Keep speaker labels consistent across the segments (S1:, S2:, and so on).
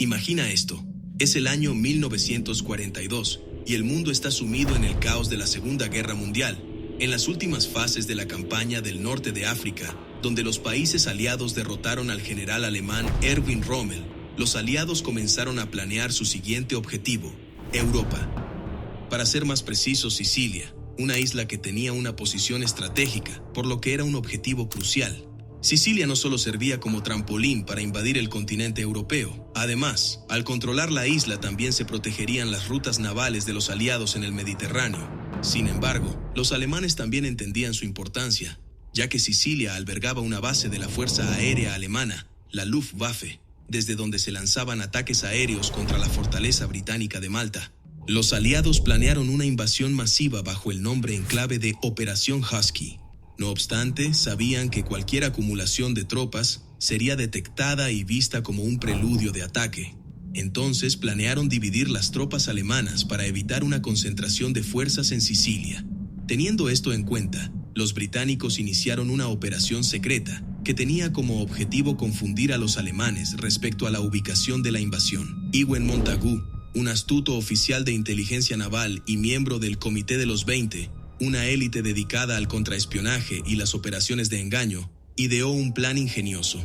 S1: Imagina esto, es el año 1942 y el mundo está sumido en el caos de la Segunda Guerra Mundial, en las últimas fases de la campaña del norte de África, donde los países aliados derrotaron al general alemán Erwin Rommel. Los aliados comenzaron a planear su siguiente objetivo, Europa. Para ser más preciso, Sicilia, una isla que tenía una posición estratégica, por lo que era un objetivo crucial. Sicilia no solo servía como trampolín para invadir el continente europeo. Además, al controlar la isla también se protegerían las rutas navales de los aliados en el Mediterráneo. Sin embargo, los alemanes también entendían su importancia, ya que Sicilia albergaba una base de la Fuerza Aérea Alemana, la Luftwaffe, desde donde se lanzaban ataques aéreos contra la fortaleza británica de Malta. Los aliados planearon una invasión masiva bajo el nombre en clave de Operación Husky. No obstante, sabían que cualquier acumulación de tropas sería detectada y vista como un preludio de ataque. Entonces planearon dividir las tropas alemanas para evitar una concentración de fuerzas en Sicilia. Teniendo esto en cuenta, los británicos iniciaron una operación secreta que tenía como objetivo confundir a los alemanes respecto a la ubicación de la invasión. Ewen Montagu, un astuto oficial de inteligencia naval y miembro del Comité de los 20, una élite dedicada al contraespionaje y las operaciones de engaño, ideó un plan ingenioso.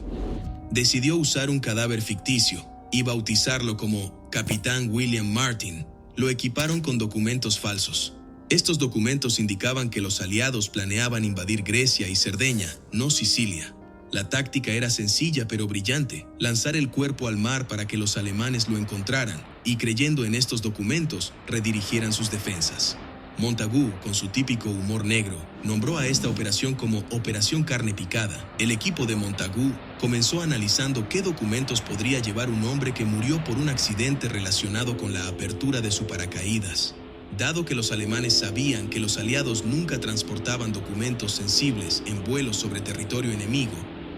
S1: Decidió usar un cadáver ficticio y bautizarlo como Capitán William Martin. Lo equiparon con documentos falsos. Estos documentos indicaban que los aliados planeaban invadir Grecia y Cerdeña, no Sicilia. La táctica era sencilla pero brillante: lanzar el cuerpo al mar para que los alemanes lo encontraran y, creyendo en estos documentos, redirigieran sus defensas. Montagu, con su típico humor negro, nombró a esta operación como Operación Carne Picada. El equipo de Montagu comenzó analizando qué documentos podría llevar un hombre que murió por un accidente relacionado con la apertura de su paracaídas. Dado que los alemanes sabían que los aliados nunca transportaban documentos sensibles en vuelos sobre territorio enemigo,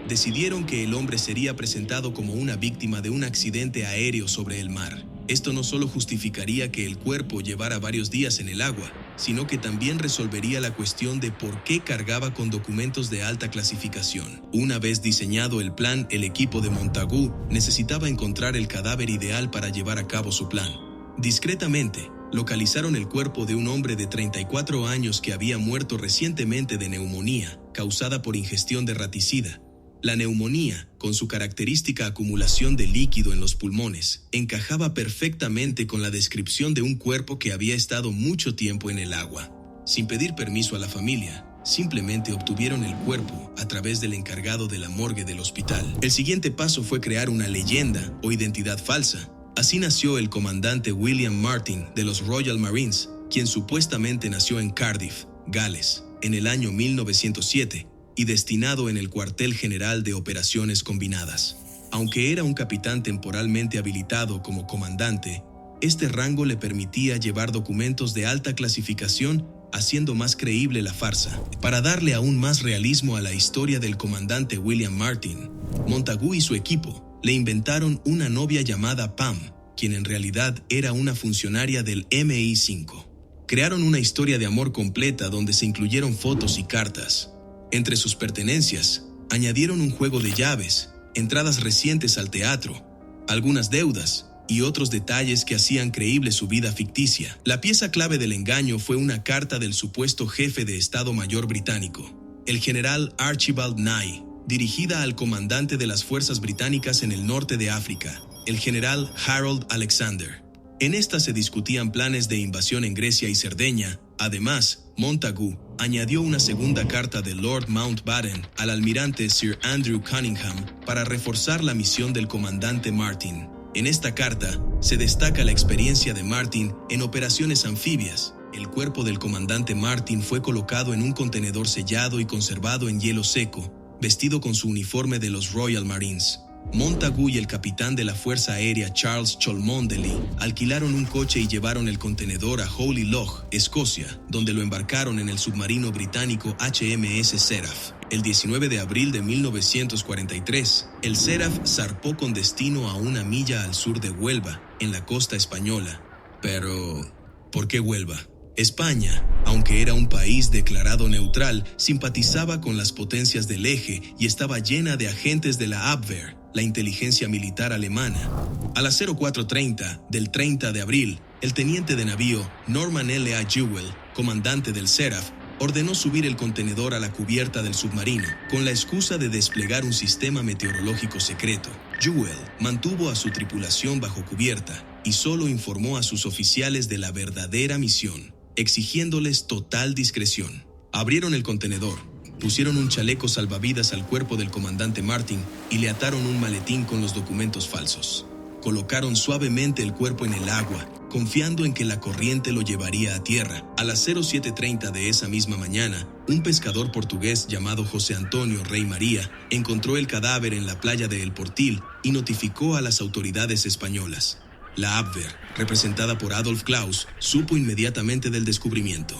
S1: decidieron que el hombre sería presentado como una víctima de un accidente aéreo sobre el mar. Esto no solo justificaría que el cuerpo llevara varios días en el agua, sino que también resolvería la cuestión de por qué cargaba con documentos de alta clasificación. Una vez diseñado el plan, el equipo de Montagu necesitaba encontrar el cadáver ideal para llevar a cabo su plan. Discretamente, localizaron el cuerpo de un hombre de 34 años que había muerto recientemente de neumonía, causada por ingestión de raticida. La neumonía, con su característica acumulación de líquido en los pulmones, encajaba perfectamente con la descripción de un cuerpo que había estado mucho tiempo en el agua. Sin pedir permiso a la familia, simplemente obtuvieron el cuerpo a través del encargado de la morgue del hospital. El siguiente paso fue crear una leyenda o identidad falsa. Así nació el comandante William Martin de los Royal Marines, quien supuestamente nació en Cardiff, Gales, en el año 1907, y destinado en el cuartel general de operaciones combinadas. Aunque era un capitán temporalmente habilitado como comandante, este rango le permitía llevar documentos de alta clasificación, haciendo más creíble la farsa. Para darle aún más realismo a la historia del comandante William Martin, Montagu y su equipo le inventaron una novia llamada Pam, quien en realidad era una funcionaria del MI5. Crearon una historia de amor completa donde se incluyeron fotos y cartas. Entre sus pertenencias, añadieron un juego de llaves, entradas recientes al teatro, algunas deudas y otros detalles que hacían creíble su vida ficticia. La pieza clave del engaño fue una carta del supuesto jefe de Estado Mayor británico, el general Archibald Nye, dirigida al comandante de las fuerzas británicas en el norte de África, el general Harold Alexander. En esta se discutían planes de invasión en Grecia y Cerdeña. Además, Montagu añadió una segunda carta de Lord Mountbatten al almirante Sir Andrew Cunningham para reforzar la misión del comandante Martin. En esta carta se destaca la experiencia de Martin en operaciones anfibias. El cuerpo del comandante Martin fue colocado en un contenedor sellado y conservado en hielo seco, vestido con su uniforme de los Royal Marines. Montagu y el capitán de la Fuerza Aérea Charles Cholmondeley alquilaron un coche y llevaron el contenedor a Holy Loch, Escocia, donde lo embarcaron en el submarino británico HMS Seraph. El 19 de abril de 1943, el Seraph zarpó con destino a una milla al sur de Huelva, en la costa española. Pero, ¿por qué Huelva? España, aunque era un país declarado neutral, simpatizaba con las potencias del Eje y estaba llena de agentes de la Abwehr, la inteligencia militar alemana. A las 04:30 del 30 de abril, el teniente de navío Norman L. A. Jewell, comandante del Seraph, ordenó subir el contenedor a la cubierta del submarino, con la excusa de desplegar un sistema meteorológico secreto. Jewell mantuvo a su tripulación bajo cubierta y solo informó a sus oficiales de la verdadera misión, exigiéndoles total discreción. Abrieron el contenedor, pusieron un chaleco salvavidas al cuerpo del comandante Martin y le ataron un maletín con los documentos falsos. Colocaron suavemente el cuerpo en el agua, confiando en que la corriente lo llevaría a tierra. A las 07:30 de esa misma mañana, un pescador portugués llamado José Antonio Rey María encontró el cadáver en la playa de El Portil y notificó a las autoridades españolas. La Abwehr, representada por Adolf Klaus, supo inmediatamente del descubrimiento.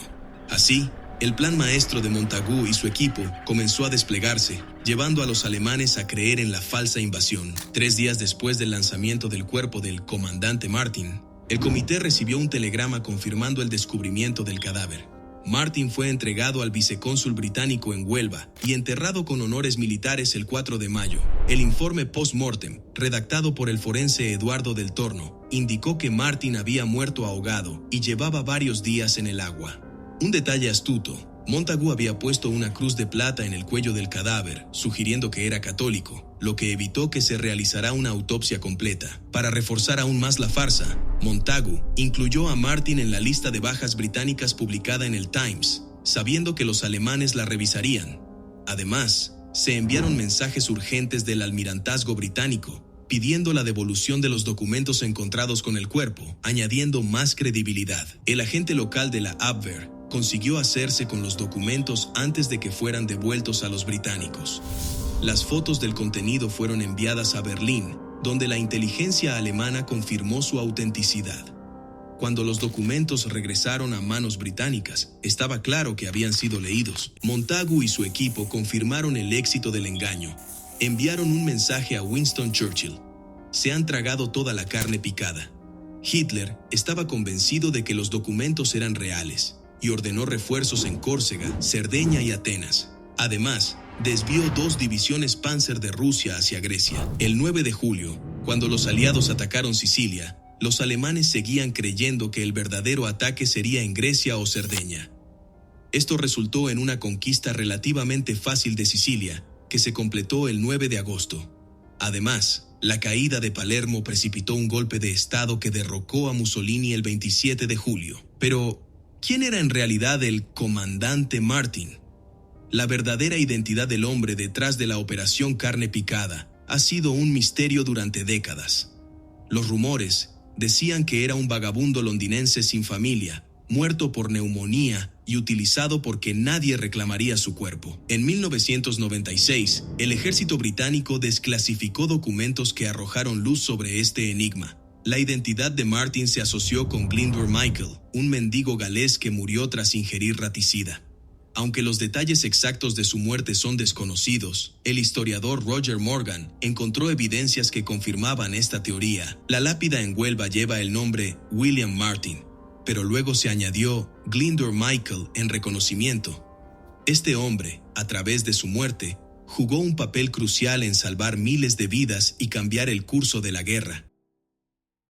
S1: Así, el plan maestro de Montagu y su equipo comenzó a desplegarse, llevando a los alemanes a creer en la falsa invasión. 3 días después del lanzamiento del cuerpo del comandante Martin, el comité recibió un telegrama confirmando el descubrimiento del cadáver. Martin fue entregado al vicecónsul británico en Huelva y enterrado con honores militares el 4 de mayo. El informe post-mortem, redactado por el forense Eduardo del Torno, indicó que Martin había muerto ahogado y llevaba varios días en el agua. Un detalle astuto: Montagu había puesto una cruz de plata en el cuello del cadáver, sugiriendo que era católico, lo que evitó que se realizara una autopsia completa. Para reforzar aún más la farsa, Montagu incluyó a Martin en la lista de bajas británicas publicada en el Times, sabiendo que los alemanes la revisarían. Además, se enviaron mensajes urgentes del almirantazgo británico, pidiendo la devolución de los documentos encontrados con el cuerpo, añadiendo más credibilidad. El agente local de la Abwehr consiguió hacerse con los documentos antes de que fueran devueltos a los británicos. Las fotos del contenido fueron enviadas a Berlín, donde la inteligencia alemana confirmó su autenticidad. Cuando los documentos regresaron a manos británicas, estaba claro que habían sido leídos. Montagu y su equipo confirmaron el éxito del engaño. Enviaron un mensaje a Winston Churchill: se han tragado toda la carne picada. Hitler estaba convencido de que los documentos eran reales y ordenó refuerzos en Córcega, Cerdeña y Atenas. Además, desvió 2 divisiones Panzer de Rusia hacia Grecia. El 9 de julio, cuando los aliados atacaron Sicilia, los alemanes seguían creyendo que el verdadero ataque sería en Grecia o Cerdeña. Esto resultó en una conquista relativamente fácil de Sicilia, que se completó el 9 de agosto. Además, la caída de Palermo precipitó un golpe de Estado que derrocó a Mussolini el 27 de julio. Pero, ¿quién era en realidad el comandante Martin? La verdadera identidad del hombre detrás de la Operación Carne Picada ha sido un misterio durante décadas. Los rumores decían que era un vagabundo londinense sin familia, muerto por neumonía y utilizado porque nadie reclamaría su cuerpo. En 1996, el ejército británico desclasificó documentos que arrojaron luz sobre este enigma. La identidad de Martin se asoció con Glyndwr Michael, un mendigo galés que murió tras ingerir raticida. Aunque los detalles exactos de su muerte son desconocidos, el historiador Roger Morgan encontró evidencias que confirmaban esta teoría. La lápida en Huelva lleva el nombre William Martin, pero luego se añadió Glyndwr Michael en reconocimiento. Este hombre, a través de su muerte, jugó un papel crucial en salvar miles de vidas y cambiar el curso de la guerra.